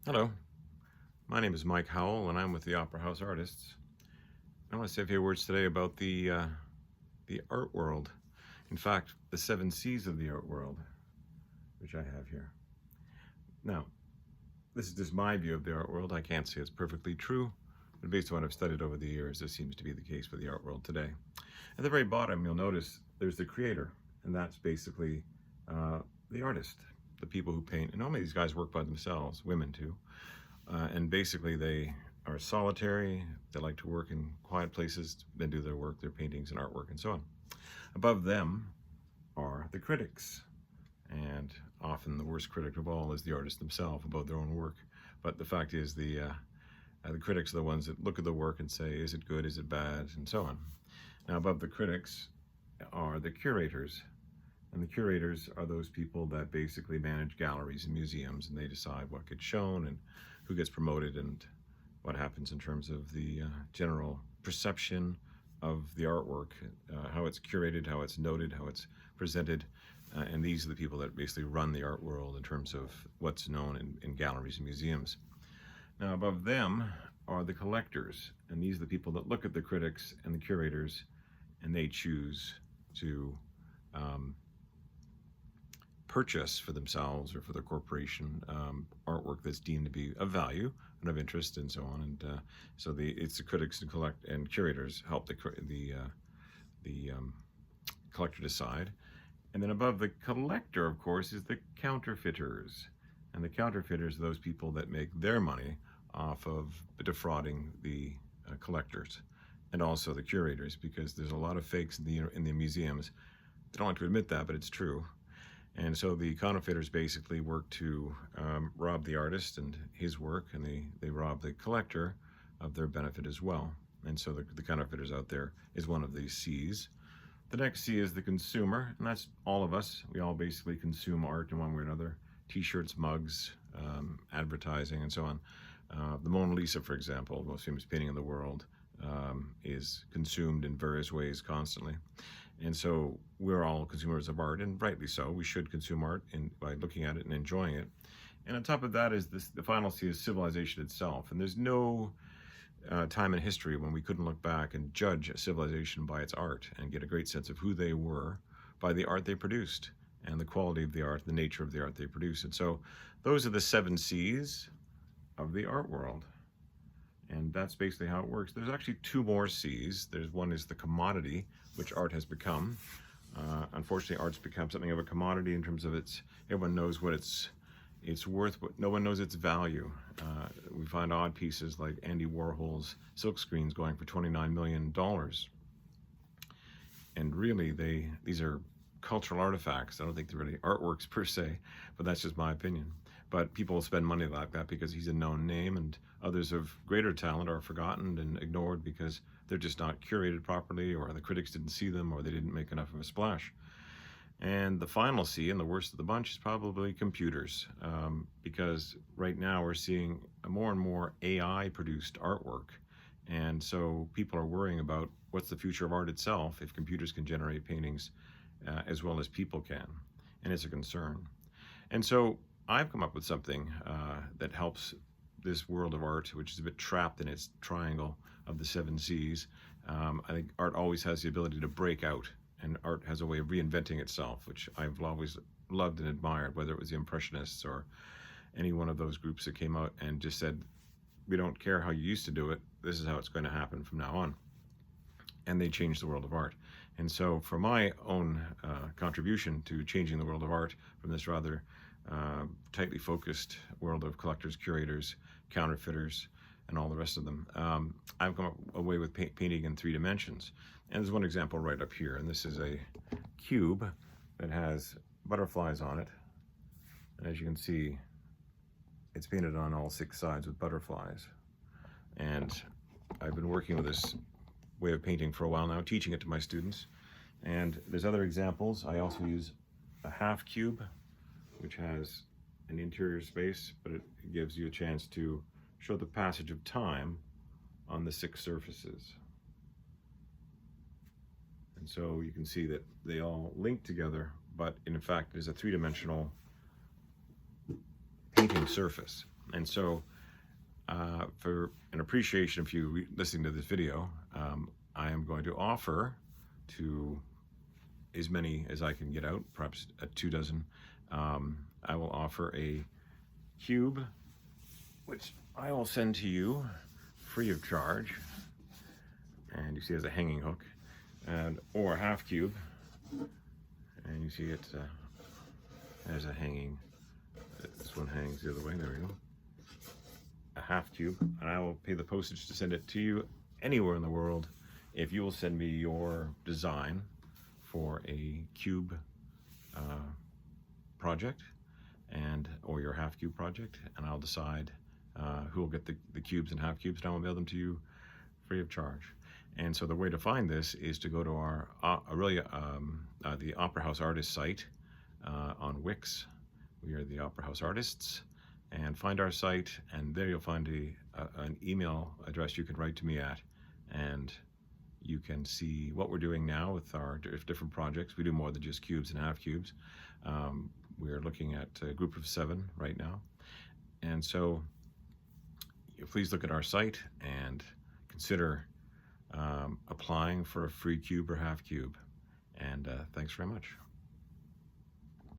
Hello, my name is M.Howell and I'm with the Opera House Artists. I want to say a few words today about the art world. In fact, the 7 C's of the art world, which I have here. Now, this is just my view of the art world. I can't say it's perfectly true, but based on what I've studied over the years, this seems to be the case for the art world today. At the very bottom, you'll notice there's the creator, and that's basically the artist, the people who paint. And normally these guys work by themselves, women too. And basically they are solitary, they like to work in quiet places, then do their work, their paintings and artwork and so on. Above them are the critics, and often the worst critic of all is the artist themselves about their own work. But the fact is the critics are the ones that look at the work and say, is it good, is it bad, and so on. Now above the critics are the curators, and the curators are those people that basically manage galleries and museums, and they decide what gets shown and who gets promoted and what happens in terms of the general perception of the artwork, how it's curated, how it's noted, how it's presented. And these are the people that basically run the art world in terms of what's known in galleries and museums. Now above them are the collectors, and these are the people that look at the critics and the curators, and they choose to purchase for themselves or for their corporation artwork that's deemed to be of value and of interest and so on. And so it's the critics and curators help the collector decide. And then above the collector, of course, is the counterfeiters. And the counterfeiters are those people that make their money off of defrauding the collectors and also the curators, because there's a lot of fakes in the museums. They don't like to admit that, but it's true. And so the counterfeiters basically work to rob the artist and his work, and they rob the collector of their benefit as well. And so the counterfeiters out there is one of these C's. The next C is the consumer, and that's all of us. We all basically consume art in one way or another. T-shirts, mugs, advertising, and so on. The Mona Lisa, for example, the most famous painting in the world, is consumed in various ways constantly. And so we're all consumers of art, and rightly so. We should consume art by looking at it and enjoying it. And on top of that is the final C is civilization itself. And there's no time in history when we couldn't look back and judge a civilization by its art and get a great sense of who they were by the art they produced and the quality of the art, the nature of the art they produce. And so those are the 7 C's of the art world. And that's basically how it works. There's actually 2 more C's. There's one is the commodity, which art has become. Unfortunately, art's become something of a commodity in terms of everyone knows what it's worth, but no one knows its value. We find odd pieces like Andy Warhol's silk screens going for $29 million. And really, these are cultural artifacts. I don't think they're really artworks per se, but that's just my opinion. But people will spend money like that because he's a known name, and others of greater talent are forgotten and ignored because they're just not curated properly, or the critics didn't see them, or they didn't make enough of a splash. And the final C, and the worst of the bunch, is probably computers, because right now we're seeing more and more AI-produced artwork. And so people are worrying about what's the future of art itself if computers can generate paintings as well as people can. And it's a concern. And so I've come up with something that helps this world of art, which is a bit trapped in its triangle of the 7 C's. I think art always has the ability to break out, and art has a way of reinventing itself, which I've always loved and admired, whether it was the Impressionists or any one of those groups that came out and just said, we don't care how you used to do it, this is how it's going to happen from now on. And they changed the world of art. And so for my own contribution to changing the world of art from this rather tightly focused world of collectors, curators, counterfeiters, and all the rest of them, I've come up away with painting in 3 dimensions. And there's one example right up here, and this is a cube that has butterflies on it. And as you can see, it's painted on all 6 sides with butterflies. And I've been working with this way of painting for a while now, teaching it to my students. And there's other examples. I also use a half cube, which has an interior space, but it gives you a chance to show the passage of time on the 6 surfaces. And so you can see that they all link together, but in fact there's a 3-dimensional painting surface. And so for an appreciation of you listening to this video, I am going to offer to as many as I can get out, perhaps 2 dozen. I will offer a cube, which I will send to you free of charge. And you see it has a hanging hook, or a half cube. And you see it has a hanging, this one hangs the other way, there we go. A half cube, and I will pay the postage to send it to you anywhere in the world if you will send me your design for a cube project, or your half cube project, and I'll decide who will get the cubes and half cubes, and I will mail them to you free of charge. And so the way to find this is to go to our the Opera House Artists site on Wix. We are the Opera House Artists, and find our site, and there you'll find an email address you can write to me at, and you can see what we're doing now with our different projects. We do more than just cubes and half cubes. We're looking at a group of 7 right now, and so please look at our site and consider applying for a free cube or half cube. And thanks very much.